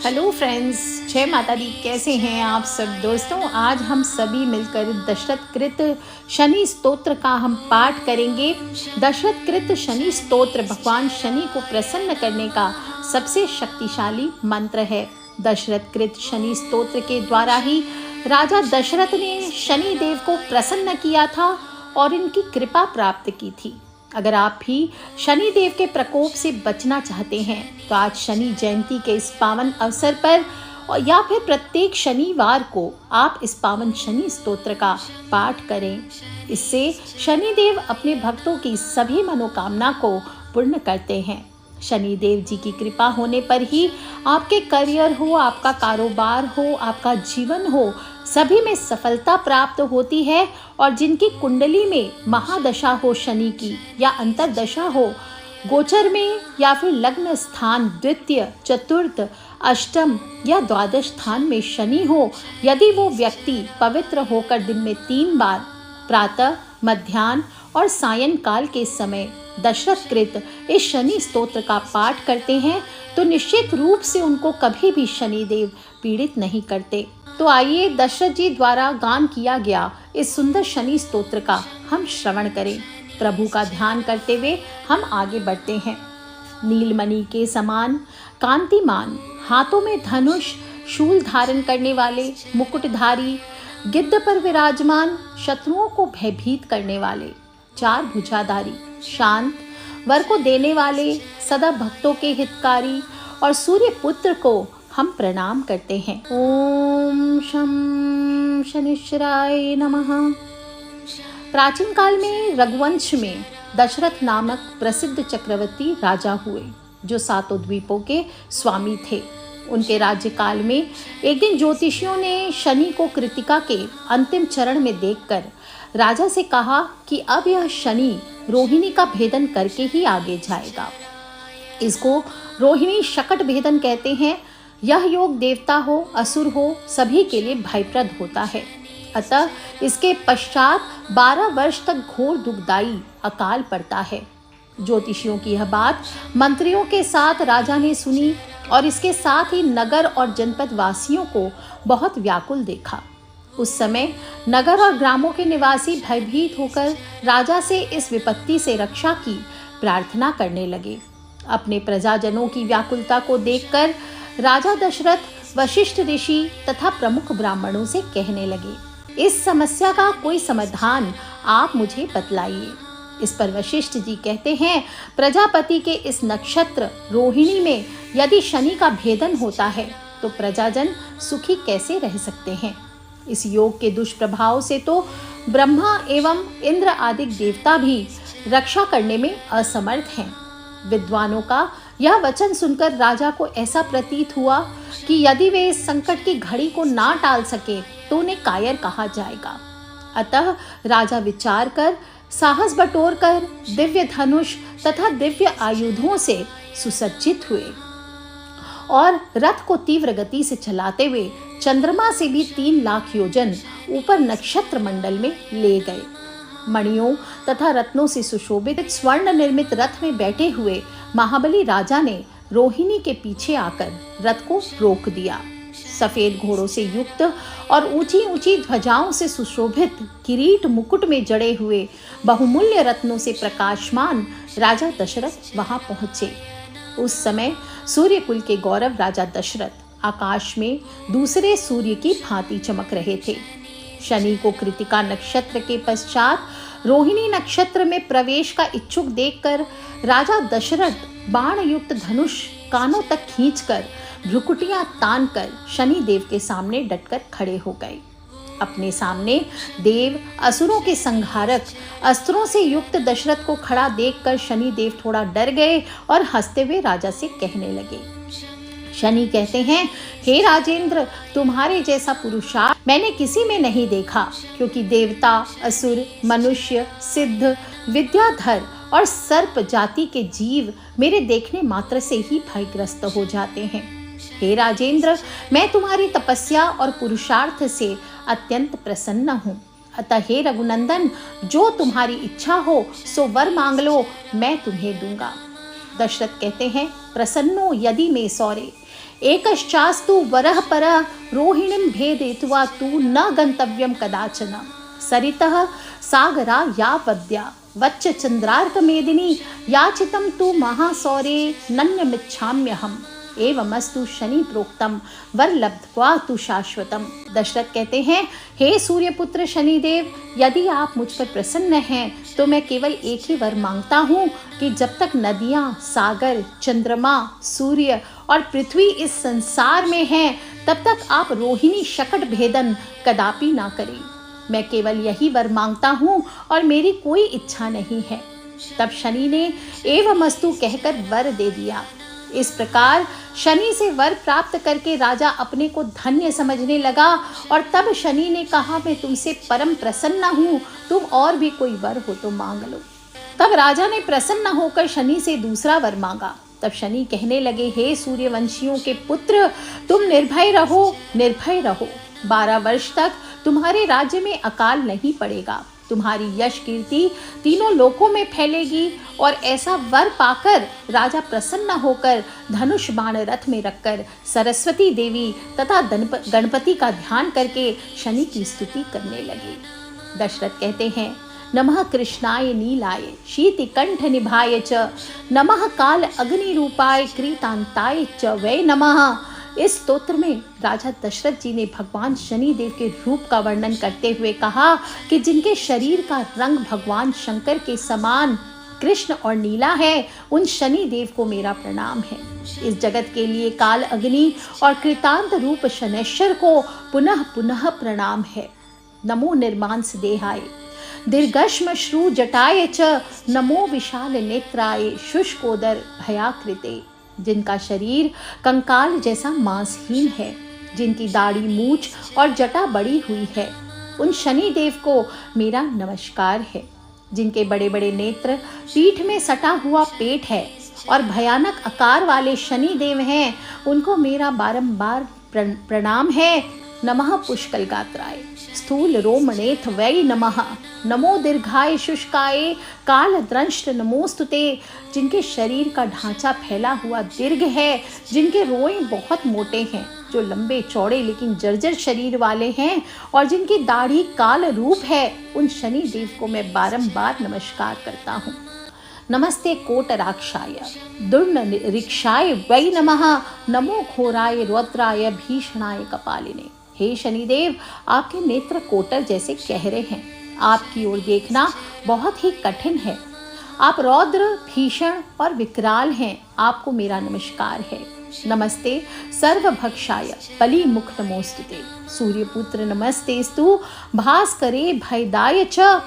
Hello friends, जय माता दी। कैसे हैं आप सब दोस्तों? आज हम सभी मिलकर दशरथ कृत शनि स्तोत्र का हम पाठ करेंगे। दशरथ कृत शनि स्तोत्र भगवान शनि को प्रसन्न करने का सबसे शक्तिशाली मंत्र है। दशरथ कृत शनि स्तोत्र के द्वारा ही राजा दशरथ ने शनि देव को प्रसन्न किया था और इनकी कृपा प्राप्त की थी। अगर आप भी शनि देव के प्रकोप से बचना चाहते हैं तो आज शनि जयंती के इस पावन अवसर पर या फिर प्रत्येक शनिवार को आप इस पावन शनि स्तोत्र का पाठ करें। इससे शनि देव अपने भक्तों की सभी मनोकामना को पूर्ण करते हैं। शनि देव जी की कृपा होने पर ही आपके करियर हो, आपका कारोबार हो, आपका जीवन हो, सभी में सफलता प्राप्त होती है। और जिनकी कुंडली में महादशा हो शनि की या अंतरदशा हो, गोचर में या फिर लग्न स्थान द्वितीय, चतुर्थ, अष्टम या द्वादश स्थान में शनि हो, यदि वो व्यक्ति पवित्र होकर दिन में 3 बार प्रातः, मध्याह्न और सायंकाल के समय दशरथ कृत इस शनि स्तोत्र का पाठ करते हैं तो निश्चित रूप से उनको कभी भी शनि देव पीड़ित नहीं करते। तो आइए दशरथ जी द्वारा गान किया गया इस सुंदर शनि स्तोत्र का हम श्रवण करें। प्रभु का ध्यान करते हुए हम आगे बढ़ते हैं। नीलमणि के समान कांतिमान, हाथों में धनुष, शूल धारण करने वाले, मुकुटधारी, गिद्ध पर विराजमान, शत्रुओं को भयभीत करने वाले, 4 भुजाधारी, शांत, वर को देने वाले, सदा भक्तों के हितकारी और सूर्य पुत्र को हम प्रणाम करते हैं। ओम शं शनिश्चराय नमः। प्राचीन काल में रघुवंश में दशरथ नामक प्रसिद्ध चक्रवर्ती राजा हुए जो 7 द्वीपों के स्वामी थे। उनके राज्यकाल में एक दिन ज्योतिषियों ने शनि को कृतिका के अंतिम चरण में देखकर राजा से कहा कि अब यह शनि रोहिणी का भेदन करके ही आगे जाएगा। इसको रोहिणी शकट भेदन कहते हैं। यह योग देवता हो, असुर हो, सभी के लिए भयप्रद होता है। अतः इसके पश्चात 12 वर्ष तक घोर दुखदायी अकाल पड़ता है। ज्योतिषियों की यह बात मंत्रियों के साथ राजा ने सुनी और इसके साथ ही नगर और जनपद वासियों को बहुत व्याकुल देखा। उस समय नगर और ग्रामों के निवासी भयभीत होकर राजा से इस विपत्ति से रक्षा की प्रार्थना करने लगे। अपने प्रजाजनों की व्याकुलता को देखकर राजा दशरथ वशिष्ठ ऋषि तथा प्रमुख ब्राह्मणों से कहने लगे, इस समस्या का कोई समाधान आप मुझे बतलाइए। इस पर वशिष्ठ जी कहते हैं, प्रजापति के इस नक्षत्र रोहिणी में यदि शनि का भेदन होता है तो प्रजाजन सुखी कैसे रह सकते हैं। इस योग के दुष्प्रभाव से तो ब्रह्मा एवं इंद्र आदि देवता भी रक्षा करने में असमर्थ हैं। विद्वानों का यह वचन सुनकर राजा को ऐसा प्रतीत हुआ कि यदि वे इस संकट की घड़ी को ना टाल सके तो उन्हें कायर कहा जाएगा। अतः राजा विचार कर, साहस बटोर कर दिव्य धनुष तथा दिव्य आयुधों से सुसज्जित हुए और रथ को तीव्र गति से चलाते हुए चंद्रमा से भी 3 लाख योजन ऊपर नक्षत्र मंडल में ले गए। मणियों तथा रत्नों से सुशोभित स्वर्ण निर्मित रथ में बैठे हुए महाबली राजा ने रोहिणी के पीछे आकर रथ को रोक दिया। सफेद घोड़ों से युक्त और ऊंची ऊंची ध्वजाओं से सुशोभित किरीट मुकुट में जड़े हुए बहुमूल्य रत्नों से प्रकाशमान राजा दशरथ वहां पहुंचे। उस समय सूर्यकुल के गौरव राजा दशरथ आकाश में दूसरे सूर्य की भांति चमक रहे थे। शनि को कृतिका नक्षत्र के पश्चात रोहिणी नक्षत्र में प्रवेश का इच्छुक देखकर राजा दशरथ बाण युक्त धनुष कानों तक खींचकर भ्रुकुटियां तानकर शनि देव के सामने डटकर खड़े हो गए। अपने सामने देव असुरों के संहारक अस्त्रों से युक्त दशरथ को खड़ा देखकर शनि देव थोड़ा डर गए और हंसते हुए राजा से कहने लगे। शनि कहते हैं, हे राजेंद्र, तुम्हारे जैसा पुरुषार्थ मैंने किसी में नहीं देखा, क्योंकि देवता, असुर, मनुष्य, सिद्ध, विद्याधर और सर्प जाति के जीव मेरे देखने मात्र से ही भयग्रस्त हो जाते हैं। हे राजेंद्र, मैं तुम्हारी तपस्या और पुरुषार्थ से अत्यंत प्रसन्न हूँ। अतः हे रघुनंदन, जो तुम्हारी इच्छा हो सो वर मांग लो, मैं तुम्हें दूंगा। दशरथ कहते हैं, प्रसन्नो यदि में सौरे, एकश्चास्तु वरः परः रोहिणीं भेदयित्वा तु न गन्तव्यं कदाचन। सरितः सागरा या वद्या वच्च चंद्रार्कमेदिनी याचितं तु महासौरे नन्यमिच्छाम्यहम्। एवमस्तु शनि प्रोक्तम वर लब्ध्वा तु शाश्वतम। दशरथ कहते हैं, हे सूर्यपुत्र शनिदेव, यदि आप मुझ पर प्रसन्न हैं तो मैं केवल एक ही वर मांगता हूँ कि जब तक नदियाँ, सागर, चंद्रमा, सूर्य और पृथ्वी इस संसार में हैं तब तक आप रोहिणी शकट भेदन कदापि ना करें। मैं केवल यही वर मांगता हूँ और मेरी कोई इच्छा नहीं है। तब शनि ने एवमस्तु कहकर वर दे दिया। इस प्रकार शनि से वर प्राप्त करके राजा अपने को धन्य समझने लगा और तब शनि ने कहा, मैं तुमसे परम प्रसन्न हूँ, तुम और भी कोई वर हो तो मांग लो। तब राजा ने प्रसन्न होकर शनि से दूसरा वर मांगा। तब शनि कहने लगे, हे सूर्यवंशियों के पुत्र, तुम निर्भय रहो, निर्भय रहो। 12 वर्ष तक तुम्हारे राज्य में अकाल नहीं पड़ेगा। तुम्हारी यश कीर्ति तीनों लोकों में फैलेगी। और ऐसा वर पाकर राजा प्रसन्न होकर धनुष बाण रथ में रखकर सरस्वती देवी तथा गणपति का ध्यान करके शनि की स्तुति करने लगे। दशरथ कहते हैं, नमः कृष्णाय नीलाय शीतिकंठ निभाय च, नमः काल अग्नि रूपाय क्रीतांताय च वै नमः। इस स्तोत्र में राजा दशरथ जी ने भगवान शनि देव के रूप का वर्णन करते हुए कहा कि जिनके शरीर का रंग भगवान शंकर के समान कृष्ण और नीला है, उन शनि देव को मेरा प्रणाम है। इस जगत के लिए काल अग्नि और कृतांत रूप शनैश्वर को पुनः पुनः प्रणाम है। नमो निर्मांस देहाय दीर्घश्म श्रु जटाय च, नमो विशाल नेत्राय शुष्कोदर भयाकृते। जिनका शरीर कंकाल जैसा मांसहीन है, जिनकी दाढ़ी, मूछ और जटा बड़ी हुई है, उन शनि देव को मेरा नमस्कार है। जिनके बड़े बड़े नेत्र, पीठ में सटा हुआ पेट है और भयानक आकार वाले शनि देव हैं, उनको मेरा बारंबार प्रणाम है। नमः पुष्कल गात्राय स्थूल रोमणेथ वै नमः, नमो दीर्घाय शुष्काय काल द्रंष्ट नमोस्तुते। जिनके शरीर का ढांचा फैला हुआ दीर्घ है, जिनके रोए बहुत मोटे हैं, जो लंबे चौड़े लेकिन जर्जर शरीर वाले हैं और जिनकी दाढ़ी काल रूप है, उन शनि देव को मैं बारंबार नमस्कार करता हूँ। नमस्ते कोटराक्षाय दुर्न रिक्षाय वै नमः, नमो घोराय रौद्राय भीषणाय कपालिने। हे शनिदेव, आपके नेत्र कोटर जैसे गहरे हैं, आपकी ओर देखना बहुत ही कठिन है। आप रौद्र, भीषण और विकराल हैं, आपको मेरा नमस्कार है। नमस्ते सर्वभक्षाय बलि मुख नमोस्तुते। सूर्यपुत्र नमस्तेस्तु भास्करे भयदाय च।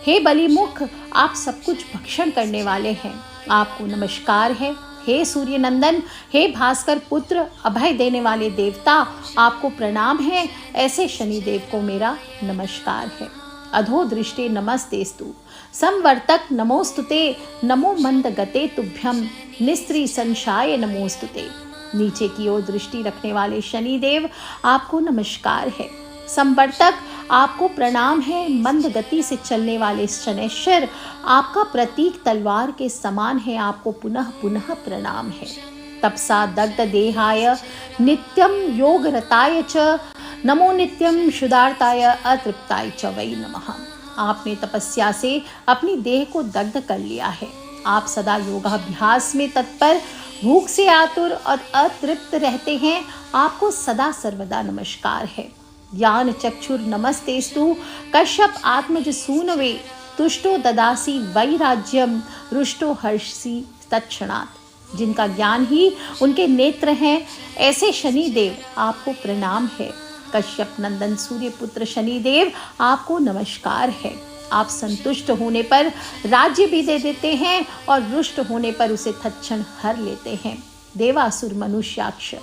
हे बलिमुख, आप सब कुछ भक्षण करने वाले हैं, आपको नमस्कार है। हे सूर्य नंदन, हे भास्कर पुत्र, अभय देने वाले देवता, आपको प्रणाम है। ऐसे शनि देव को मेरा नमस्कार है। अधो दृष्टे नमस्तेस्तु संवर्तक नमोस्तुते, नमो मंद गते तुभ्यम निस्त्री संशाय नमोस्तुते। नीचे की ओर दृष्टि रखने वाले शनि देव, आपको नमस्कार है। संवर्तक, आपको प्रणाम है। मंद गति से चलने वाले शनैश्वर, आपका प्रतीक तलवार के समान है, आपको पुनः पुनः प्रणाम है। तपसा दग्ध देहाय नित्यम योग रताय च, नमो नित्यम शुदार्ताय अतृप्ताय च वै नमः। आपने तपस्या से अपनी देह को दग्ध कर लिया है, आप सदा योगाभ्यास में तत्पर, भूख से आतुर और अतृप्त रहते हैं, आपको सदा सर्वदा नमस्कार है। ज्ञान चक्षुर नमस्तेस्तु कश्यप आत्मज सूनवे, तुष्टो ददासी वैराज्यम रुष्टो हर्षसी तत्क्षणात्। जिनका ज्ञान ही उनके नेत्र हैं, ऐसे शनि देव आपको प्रणाम है। कश्यप नंदन सूर्यपुत्र शनि देव, आपको नमस्कार है। आप संतुष्ट होने पर राज्य भी दे देते हैं और रुष्ट होने पर उसे तत्क्षण हर लेते हैं। देवासुर मनुष्याक्ष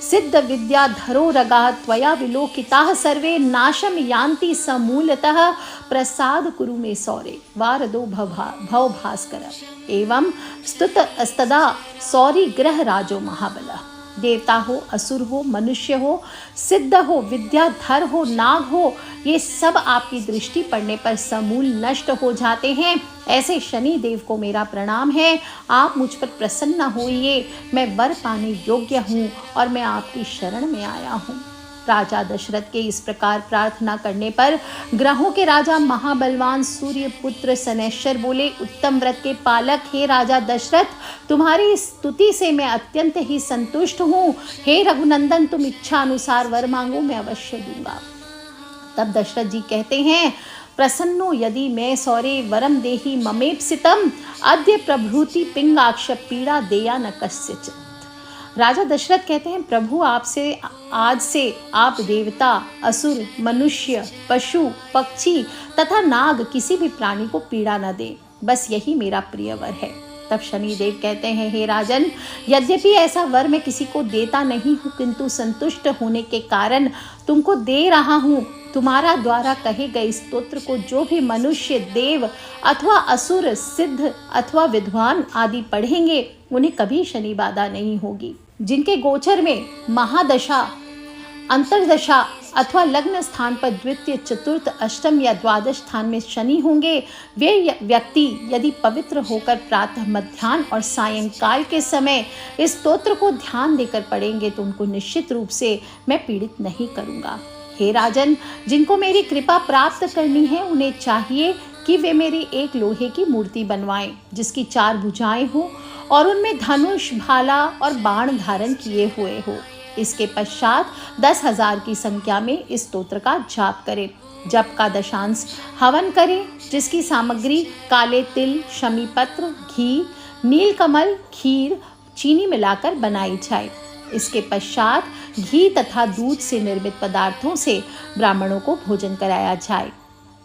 सिद्ध विद्या धरो रगा, त्वया विलोकिताः सर्वे नाशम यान्ति समूलतः, प्रसाद कुरु मे सौरे वारदो भव भास्कर। एवं स्तुत स्तदा सौरी ग्रह राजो महाबल। देवता हो, असुर हो, मनुष्य हो, सिद्ध हो, विद्याधर हो, नाग हो, ये सब आपकी दृष्टि पड़ने पर समूल नष्ट हो जाते हैं। ऐसे शनि देव को मेरा प्रणाम है। आप मुझ पर प्रसन्न होइए। मैं वर पाने योग्य हूँ और मैं आपकी शरण में आया हूँ। राजा दशरथ के इस प्रकार प्रार्थना करने पर ग्रहों के राजा महाबलवान सूर्य पुत्र शनैश्वर बोले, उत्तम व्रत के पालक हे राजा दशरथ, तुम्हारी स्तुति से मैं अत्यंत ही संतुष्ट हूँ। हे रघुनंदन, तुम इच्छा अनुसार वर मांगो, मैं अवश्य दूंगा। तब दशरथ जी कहते हैं, प्रसन्नो यदि मैं सौरे वरम देहि ममेप्सितम अद्य प्रभृति पिंगाक्ष पीड़ा देया न कस्यचित्। राजा दशरथ कहते हैं, प्रभु आपसे आज से आप देवता, असुर, मनुष्य, पशु, पक्षी तथा नाग किसी भी प्राणी को पीड़ा न दे, बस यही मेरा प्रिय वर है। तब शनिदेव कहते हैं, हे राजन, यद्यपि ऐसा वर मैं किसी को देता नहीं हूँ, किंतु संतुष्ट होने के कारण तुमको दे रहा हूँ। तुम्हारा द्वारा कहे गए स्तोत्र को जो भी मनुष्य, देव अथवा असुर, सिद्ध अथवा विद्वान आदि पढ़ेंगे, उन्हें कभी शनि बाधा नहीं होगी। जिनके गोचर में महादशा, अंतरदशा अथवा लग्न स्थान पर द्वितीय, चतुर्थ, अष्टम या द्वादश स्थान में शनि होंगे, वे व्यक्ति यदि पवित्र होकर प्रातः, मध्याह्न और सायंकाल के समय इस स्तोत्र को ध्यान देकर पढ़ेंगे तो उनको निश्चित रूप से मैं पीड़ित नहीं करूँगा। हे राजन, जिनको मेरी कृपा प्राप्त करनी है, उन्हें चाहिए कि वे मेरी एक लोहे की मूर्ति बनवाएं जिसकी 4 भुजाएं हो और उनमें धनुष, भाला और बाण धारण किए हुए हो। इसके पश्चात 10,000 की संख्या में इस स्तोत्र का जाप करें। जप का दशांश हवन करें, जिसकी सामग्री काले तिल, शमी पत्र, घी, नीलकमल, खीर, चीनी मिलाकर बनाई जाए। इसके पश्चात घी तथा दूध से निर्मित पदार्थों से ब्राह्मणों को भोजन कराया जाए।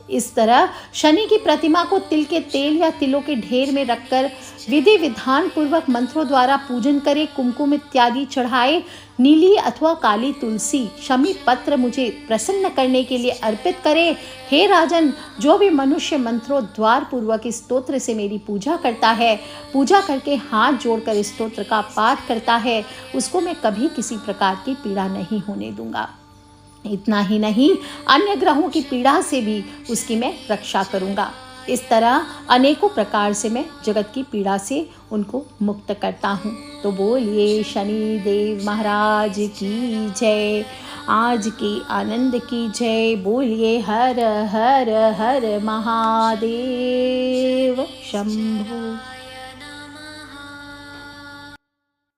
इस तरह शनि की प्रतिमा को तिल के तेल या तिलों के ढेर में रखकर विधि विधान पूर्वक मंत्रों द्वारा पूजन करे, कुमकुम इत्यादि चढ़ाए, नीली अथवा काली तुलसी, शमी पत्र मुझे प्रसन्न करने के लिए अर्पित करे। हे राजन, जो भी मनुष्य मंत्रों द्वार पूर्वक इस स्तोत्र से मेरी पूजा करता है, पूजा करके हाथ जोड़कर इस स्तोत्र का पाठ करता है, उसको मैं कभी किसी प्रकार की पीड़ा नहीं होने दूंगा। इतना ही नहीं, अन्य ग्रहों की पीड़ा से भी उसकी मैं रक्षा करूंगा। इस तरह अनेकों प्रकार से मैं जगत की पीड़ा से उनको मुक्त करता हूँ। तो बोलिए शनि देव महाराज की जय। आज के आनंद की जय। बोलिए हर हर हर महादेव शंभो।